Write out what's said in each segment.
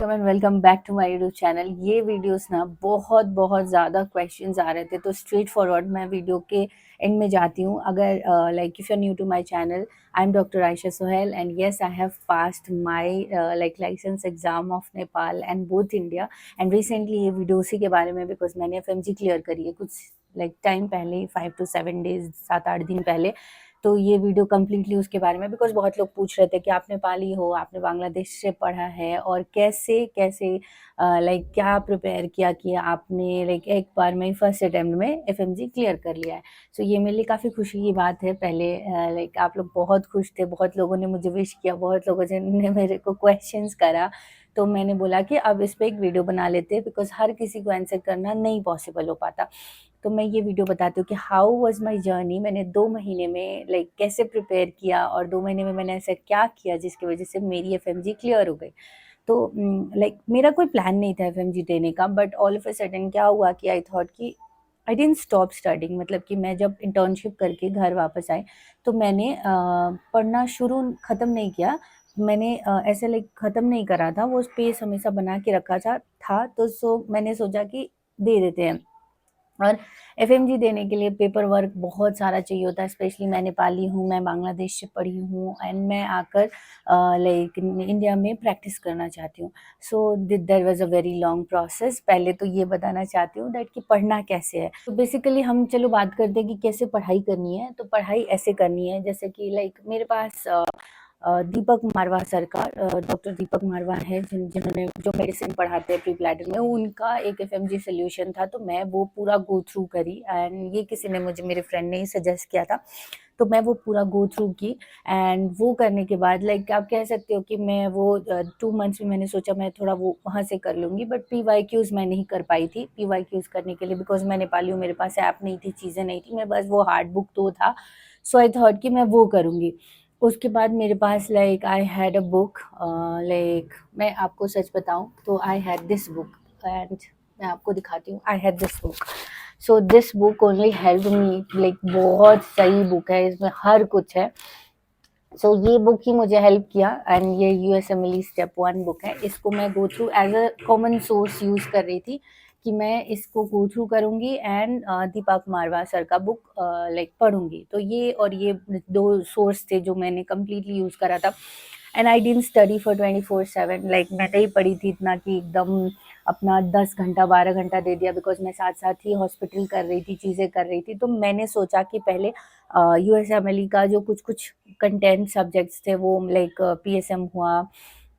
Welcome and welcome back to my YouTube channel. ये videos ना बहुत बहुत ज़्यादा क्वेश्चंस आ रहे थे, तो स्ट्रेट फॉरवर्ड मैं वीडियो के एंड में जाती हूँ। अगर like if you are new to my channel, I am doctor Ayesha Sohail and yes I have passed my like licence exam of Nepal and both India. And recently ये वीडियो उसी के बारे में, बिकॉज मैंने एफएमजी क्लियर करी है कुछ लाइक टाइम पहले, 5 to 7 डेज, 7-8 दिन पहले। तो ये वीडियो कम्प्लीटली उसके बारे में, बिकॉज बहुत लोग पूछ रहे थे कि आप नेपाली हो, आपने बांग्लादेश से पढ़ा है और कैसे कैसे लाइक क्या प्रिपेयर किया कि आपने लाइक एक बार में फर्स्ट अटेम्प्ट में एफएमजी क्लियर कर लिया है। सो ये मेरे लिए काफ़ी खुशी की बात है। पहले लाइक आप लोग बहुत खुश थे, बहुत लोगों ने मुझे विश किया, बहुत लोगों ने मेरे को क्वेश्चंस करा। तो मैंने बोला कि अब इस पर एक वीडियो बना लेते हैं, बिकॉज हर किसी को आंसर करना नहीं पॉसिबल हो पाता। तो मैं ये वीडियो बताती हूँ कि हाउ वाज माय जर्नी। मैंने 2 महीने में लाइक कैसे प्रिपेयर किया और 2 महीने में मैंने ऐसा क्या किया जिसकी वजह से मेरी एफएमजी क्लियर हो गई। तो लाइक मेरा कोई प्लान नहीं था एफएमजी देने का, but all of a sudden क्या हुआ कि आई थॉट कि आई डिडंट स्टॉप स्टडिंग। मतलब कि मैं जब इंटर्नशिप करके घर वापस आई तो मैंने पढ़ना शुरू ख़त्म नहीं किया। मैंने ऐसे लाइक ख़त्म नहीं करा था, वो स्पेस हमेशा बना के रखा था। तो मैंने सोचा कि दे देते हैं। और एफएमजी देने के लिए पेपर वर्क बहुत सारा चाहिए होता है। स्पेशली मैं नेपाली हूँ, मैं बांग्लादेश से पढ़ी हूँ एंड मैं आकर लाइक इंडिया में प्रैक्टिस करना चाहती हूँ। So there was a very long process. पहले तो ये बताना चाहती हूँ दैट कि पढ़ना कैसे है। तो बेसिकली हम चलो बात करते हैं कि कैसे पढ़ाई करनी है। तो पढ़ाई ऐसे करनी है जैसे कि लाइक मेरे पास दीपक मारवा सर का, डॉक्टर दीपक मारवा है जिन्होंने जो मेडिसिन पढ़ाते हैं प्री प्लेटर में, उनका एक एफएमजी सोल्यूशन था। तो मैं वो पूरा गो थ्रू करी एंड ये किसी ने मुझे, मेरे फ्रेंड ने ही सजेस्ट किया था। तो मैं वो पूरा गो थ्रू की एंड वो करने के बाद लाइक आप कह सकते हो कि मैं वो 2 मंथ्स में मैंने सोचा मैं थोड़ा वो वहाँ से कर लूँगी। बट पीवाईक्यूज़ मैं नहीं कर पाई थी। पीवाईक्यूज़ करने के लिए बिकॉज मैं नेपाली हूँ, मेरे पास ऐप नहीं थी, चीज़ें नहीं थी, मैं बस वो हार्ड बुक तो था। सो आई थॉट कि मैं वो करूँगी। उसके बाद मेरे पास like I had a book, like मैं आपको सच बताऊं तो I had this book and मैं आपको दिखाती हूँ। I had this book. So this book only help me. Like बहुत सही बुक है, इसमें हर कुछ है। सो ये बुक ही मुझे हेल्प किया एंड ये यूएसएमएल स्टेप 1 बुक है। इसको मैं go through as a common source use कर रही थी कि मैं इसको गो थ्रू करूँगी एंड दीपक मारवा सर का बुक लाइक पढ़ूँगी। तो ये और ये 2 सोर्स थे जो मैंने कम्प्लीटली यूज़ करा था। And I didn't study for 24/7। Like मैं नहीं पढ़ी थी इतना कि एकदम अपना 10 घंटा 12 घंटा दे दिया, बिकॉज मैं साथ साथ ही हॉस्पिटल कर रही थी, चीज़ें कर रही थी। तो मैंने सोचा कि पहले यूएसएमएल का जो कुछ कुछ कंटेंट सब्जेक्ट्स थे वो लाइक पीएसएम हुआ,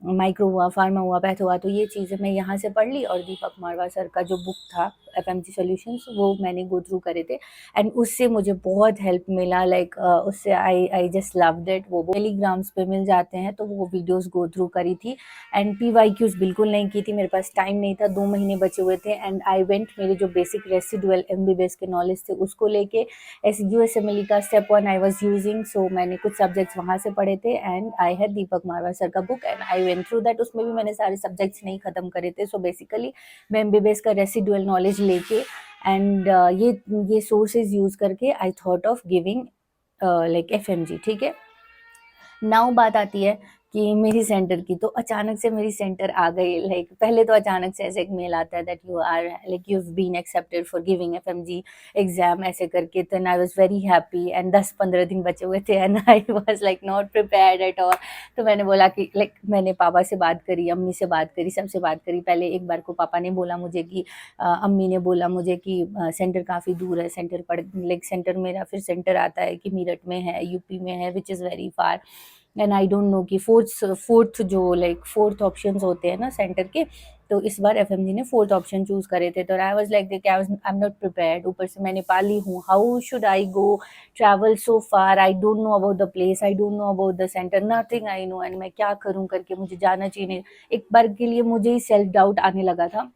माइक्रो हुआ, फार्मा हुआ, पैथ हुआ, तो ये चीज़ें मैं यहाँ से पढ़ ली। और दीपक मारवा सर का जो बुक था एफएमजी सॉल्यूशंस, वो मैंने गो थ्रू करे थे एंड उससे मुझे बहुत हेल्प मिला। लाइक उससे आई जस्ट लव्ड इट। वो टेलीग्राम्स पे मिल जाते हैं, तो वो वीडियोस गो थ्रू करी थी एंड पीवाईक्यूज बिल्कुल नहीं की थी, मेरे पास टाइम नहीं था, 2 महीने बचे हुए थे। एंड आई वेंट, मेरे जो बेसिक रेसिडुअल एमबीबीएस के नॉलेज थे उसको लेके एस यूएसएमएल का step 1 I was using. So मैंने कुछ सब्जेक्ट्स वहाँ से पढ़े थे and I had Deepak Marwah sir का book and I went through that. उसमें भी मैंने सारे सब्जेक्ट्स नहीं खत्म करे थे। सो बेसिकली मैं एमबीबीएस का रेसिडुअल नॉलेज लेके एंड ये सोर्सेज यूज करके I thought of giving like FMG. ठीक है, नाउ बात आती है कि मेरी सेंटर की। तो अचानक से मेरी सेंटर आ गई। लाइक पहले तो अचानक से ऐसे एक मेल आता है that you are like you have been accepted for giving FMG exam, ऐसे करके। तो I was very happy and 10-15 दिन बचे हुए थे and I was like not prepared at all. तो मैंने बोला कि लाइक मैंने पापा से बात करी, अम्मी से बात करी, सबसे बात करी। पहले एक बार को पापा ने बोला मुझे कि अम्मी ने बोला मुझे कि सेंटर काफ़ी दूर है, सेंटर पड़ लाइक सेंटर मेरा फिर सेंटर आता है कि मीरठ में है, यूपी में है, which is very far. And I don't know कि फोर्थ जो लाइक फोर्थ ऑप्शंस होते हैं ना सेंटर के, तो इस बार एफएमजी ने फोर्थ ऑप्शन चूज करे थे। तो I was like I am not prepared, ऊपर से मैं नेपाली हूँ, how should I go travel so far, I don't know about the place, I don't know about the centre, nothing I know, and मैं क्या करूँ करके मुझे जाना चाहिए। एक बार के लिए मुझे ही सेल्फ डाउट आने लगा था।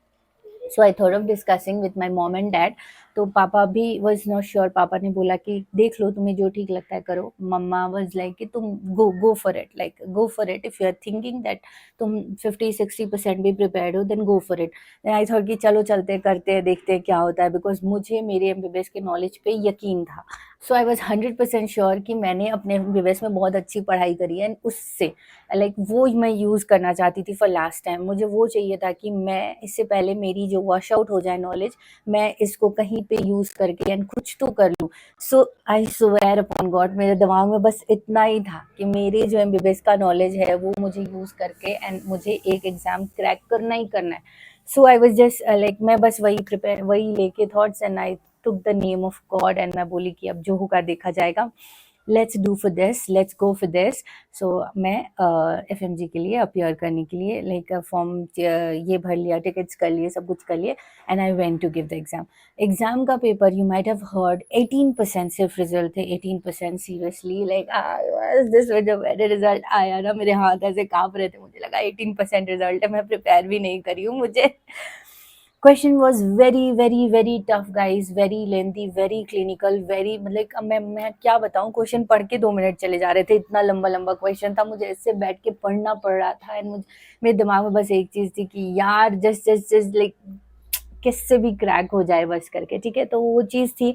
So I thought of discussing with my mom and dad. तो पापा भी वॉज नॉट श्योर। पापा ने बोला कि देख लो, तुम्हें जो ठीक लगता है करो। मम्मा वॉज लाइक कि तुम go for it, like go for it if you are thinking that तुम 50-60% भी प्रिपेयर्ड हो, then go for it. Then I thought कि चलो चलते करते हैं, देखते हैं क्या होता है, बिकॉज मुझे मेरे एमबीबीएस के नॉलेज पे यकीन था। सो आई वॉज 100% श्योर कि मैंने अपने एमबीबीएस में बहुत अच्छी पढ़ाई करी है, एंड उससे लाइक वो मैं यूज़ करना चाहती थी फॉर लास्ट टाइम। मुझे वो चाहिए था कि मैं इससे पहले मेरी जो वॉश आउट हो जाए नॉलेज, मैं इसको कहीं पे यूज़ करके एंड कुछ तो कर लूँ। सो आई स्वेयर अपॉन गॉड, मेरे दिमाग में बस इतना ही था कि मेरे जो एमबीबीएस का नॉलेज है वो मुझे यूज़ करके एंड मुझे एक एग्ज़ाम क्रैक करना ही करना है। सो आई वॉज जस्ट लाइक, मैं बस वही लेके thoughts, and I took the name of God, and मैं बोली कि अब जो होगा देखा जाएगा, let's do for this, let's go for this. So मैं एफएमजी के लिए अपियर करने के लिए लाइक फॉर्म ये भर लिया, टिकट्स कर लिए, सब कुछ कर लिए, and I went to give the exam. Exam का paper you might have heard 18% सिर्फ रिजल्ट थे, 18%। सीरियसली लाइक दिस जब मेरे रिजल्ट आया ना, मेरे हाथ ऐसे कांप रहे थे, मुझे लगा 18% रिजल्ट है, मैं प्रिपेयर भी नहीं करी हूँ। मुझे question was very very very tough guys, very lengthy, very clinical, very मतलब अब मैं क्या बताऊँ, क्वेश्चन पढ़ के 2 मिनट चले जा रहे थे, इतना लंबा लंबा क्वेश्चन था, मुझे इससे बैठ के पढ़ना पड़ रहा था। एंड मुझे मेरे दिमाग में बस एक चीज़ थी कि यार जस्ट लाइक किससे भी क्रैक हो जाए बस करके, ठीक है। तो वो चीज़ थी,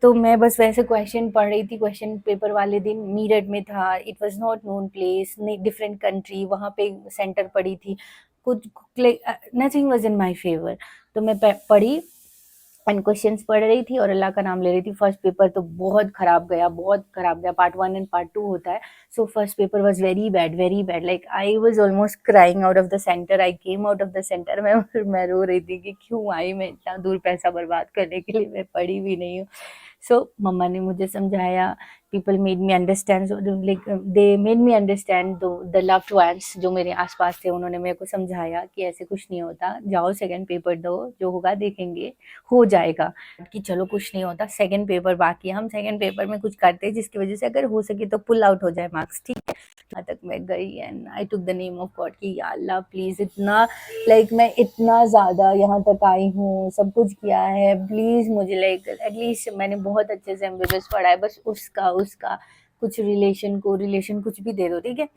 तो मैं बस वैसे क्वेश्चन पढ़ रही थी। क्वेश्चन पेपर वाले दिन मीरठ में था, it was not known place, different country, वहाँ पे सेंटर पड़ी थी, कुछ nothing was in my favour. तो मैं पढ़ी एंड क्वेश्चंस पढ़ रही थी और अल्लाह का नाम ले रही थी। फर्स्ट पेपर तो बहुत खराब गया, बहुत खराब गया। पार्ट 1 एंड पार्ट 2 होता है। So first paper was very bad, like I was almost crying out of the centre. I came out of the centre. मैं रो रही थी कि क्यों आई मैं इतना दूर पैसा बर्बाद करने के लिए, मैं पढ़ी भी नहीं हूँ। सो मम्मा ने मुझे समझाया, people made me understand, like they made me understand, the loved ones जो मेरे आसपास थे, उन्होंने मेरे को समझाया कि ऐसे कुछ नहीं होता, जाओ सेकंड पेपर दो, जो होगा देखेंगे, हो जाएगा। कि चलो कुछ नहीं होता, सेकंड पेपर बाकी है, हम सेकंड पेपर में कुछ करते हैं जिसकी वजह से अगर हो सके तो पुल आउट हो जाए मार्क्स, ठीक है। यहाँ तक मैं गई and I took the name of God कि या अल्लाह प्लीज़, इतना लाइक मैं इतना ज़्यादा यहाँ तक आई हूँ, सब कुछ किया है, प्लीज़ मुझे लाइक एटलीस्ट मैंने बहुत अच्छे से एमबीबीएस पढ़ा है, बस उसका उसका कुछ रिलेशन कुछ भी दे दो, ठीक है।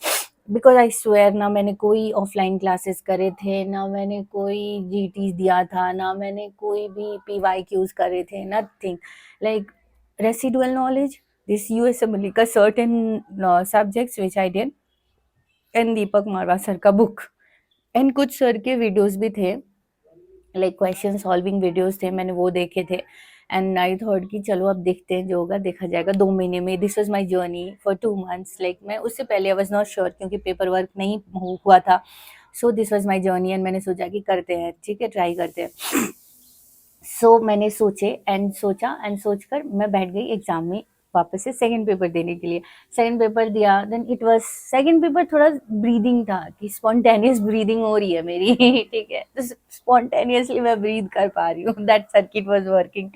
बिकॉज आई स्वेयर, ना मैंने कोई ऑफलाइन क्लासेस करे थे, ना मैंने कोई जीटी दिया था, ना मैंने कोई भी PYQs करे थे, nothing. Like residual knowledge, this USMLE का certain subjects which I did, and Deepak Marwah sir का बुक, एंड कुछ सर के वीडियोस भी थे, लाइक क्वेश्चन सॉल्विंग वीडियोस थे, मैंने वो देखे थे। एंड आई थॉट कि चलो अब देखते हैं, जो होगा देखा जाएगा। 2 महीने में, this was my journey for 2 months. Like मैं उससे पहले आई वाज नॉट श्योर, क्योंकि पेपर वर्क नहीं हुआ था। So this was my journey, and मैंने सोचा कि करते हैं, ठीक है, ट्राई करते हैं। सो मैंने सोचा एंड सोचकर मैं बैठ गई एग्जाम में वापस से सेकंड पेपर देने के लिए। सेकंड पेपर दिया, then it was second paper थोड़ा ब्रीदिंग था, कि स्पॉन्टेनियस ब्रीदिंग हो रही है मेरी ठीक है, तो स्पॉन्टेनियसली मैं ब्रीद कर पा रही हूँ, दैट सर्किट वाज वर्किंग।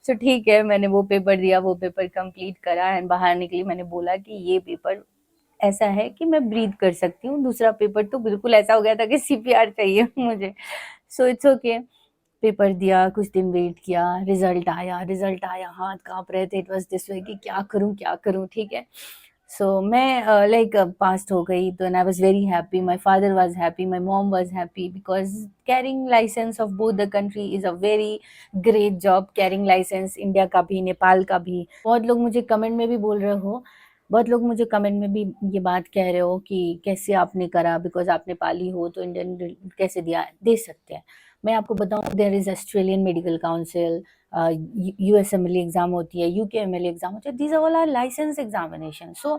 सो ठीक है, मैंने वो पेपर दिया, वो पेपर कंप्लीट करा एंड बाहर निकली। मैंने बोला कि ये पेपर ऐसा है कि मैं ब्रीद कर सकती हूँ, दूसरा पेपर तो बिल्कुल ऐसा हो गया था कि CPR चाहिए मुझे। So it's okay. पेपर दिया, कुछ दिन वेट किया, रिजल्ट आया, हाथ कांप रहे थे, इट वाज दिस वे कि क्या करूं, ठीक है। सो मैं लाइक पास्ड हो गई, तो I was very happy, my father was happy, my mom was happy, because carrying license of both the country is a very great job. Carrying license India का भी, नेपाल का भी। बहुत लोग मुझे कमेंट में भी बोल रहे हो, बहुत लोग मुझे कमेंट में भी ये बात कह रहे हो कि कैसे आपने करा, बिकॉज आप नेपाली हो तो इंडियन कैसे दिया, दे सकते हैं। मैं आपको बताऊं, there is Australian Medical Council, USMLE exam होती है, UKMLE एग्जाम होती है, these all are licence examination. So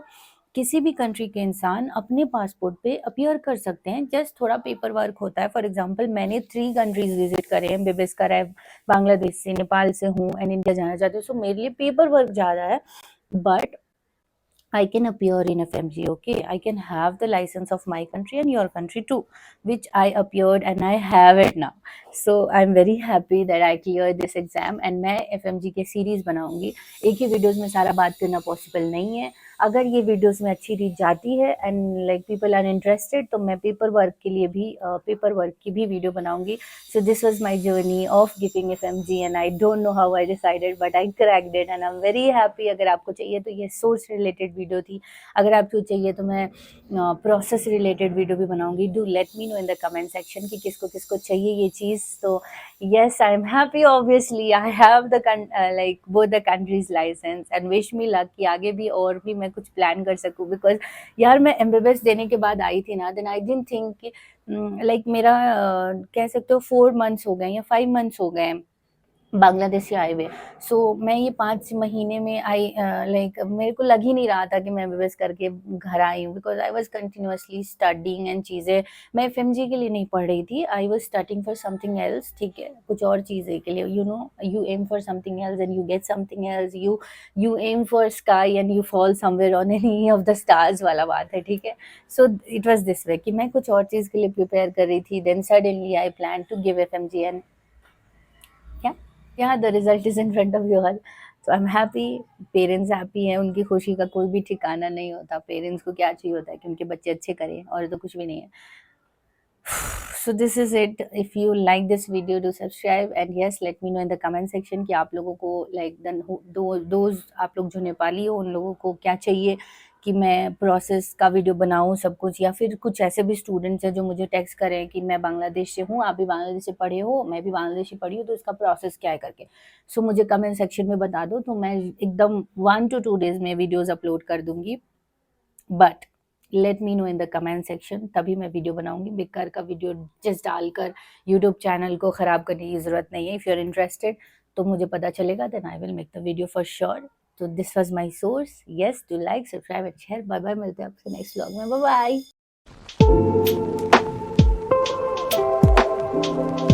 किसी भी कंट्री के इंसान अपने पासपोर्ट पे अपीयर कर सकते हैं, जस्ट थोड़ा पेपर वर्क होता है। फॉर एग्जांपल मैंने 3 कंट्रीज विजिट करे हैं, एमबीबीएस करा है, बांग्लादेश से, नेपाल से हूँ एंड इंडिया जाना चाहती हूँ। सो मेरे लिए पेपर वर्क ज़्यादा है, but I can appear in FMG, okay? I can have the license of my country and your country too, which I appeared and I have it now. So I'm very happy that I cleared this exam, and मैं FMG के series बनाऊंगी। एक ही videos में सारा बात करना possible नहीं है। अगर ये वीडियोस में अच्छी रीच जाती है and like people are interested, तो मैं पेपर वर्क के लिए भी पेपर वर्क की भी वीडियो बनाऊंगी. So this was my journey of giving FMG and I don't know how I decided but I cracked it and I am very happy. अगर आपको चाहिए तो ये सोर्स रिलेटेड वीडियो थी. अगर आपको चाहिए तो मैं प्रोसेस रिलेटेड वीडियो भी बनाऊंगी. Do let me know in the comment section कि किसको किसको चाहिए ये चीज़. तो yes, I'm happy. Obviously, I have the like both the countries license and wish me luck कि आगे भी और भी मैं कुछ प्लान कर सकूँ. बिकॉज यार मैं एमबीबीएस देने के बाद आई थी ना, देन आई डिडंट थिंक कि लाइक मेरा कह सकते हो 4 मंथ्स हो गए या 5 मंथ्स हो गए बांग्लादेश से आए हुए. सो मैं ये 5 महीने में लाइक मेरे को लग ही नहीं रहा था कि मैं एमबीबीएस करके घर आई हूँ. Because I was continuously studying and चीज़ें. मैं एफएमजी के लिए नहीं पढ़ रही थी. I was studying for something else. ठीक है, कुछ और चीज़ें के लिए. You know, you aim for something else and you get something else. You aim for sky and you fall somewhere on any of the stars वाला बात है. ठीक है. So it was this way कि मैं कुछ और चीज़ के लिए प्रिपेयर कर रही थी. Then suddenly I plan to give FMG and yeah, the result is in front of you all. So I'm happy. Parents happy हैं, उनकी खुशी का कोई भी ठिकाना नहीं होता. पेरेंट्स को क्या चाहिए होता है कि उनके बच्चे अच्छे करें, और तो कुछ भी नहीं है. So this is it. If you like this video, do subscribe and yes, let me know in the comment section कि आप लोगों को like those आप लोग जो नेपाली हो उन लोगों को क्या चाहिए कि मैं प्रोसेस का वीडियो बनाऊं सब कुछ. या फिर कुछ ऐसे भी स्टूडेंट्स हैं जो मुझे टेक्स्ट करें कि मैं बांग्लादेश से हूँ, आप भी बांग्लादेश से पढ़े हो, मैं भी बांग्लादेशी पढ़ी हूँ, तो इसका प्रोसेस क्या है करके. सो मुझे कमेंट सेक्शन में बता दो, तो मैं एकदम 1 to 2 डेज में वीडियोज़ अपलोड कर दूँगी. But let me know in the comment section, तभी मैं वीडियो बनाऊंगी. बेकार का वीडियो जस्ट डालकर यूट्यूब चैनल को ख़राब करने की ज़रूरत नहीं है. इफ़ यू आर इंटरेस्टेड तो मुझे पता चलेगा, then I will make the video for sure. तो this was my source. Yes, do like, subscribe and share. Bye bye. मिलते हैं आपसे नेक्स्ट व्लॉग में. Bye bye.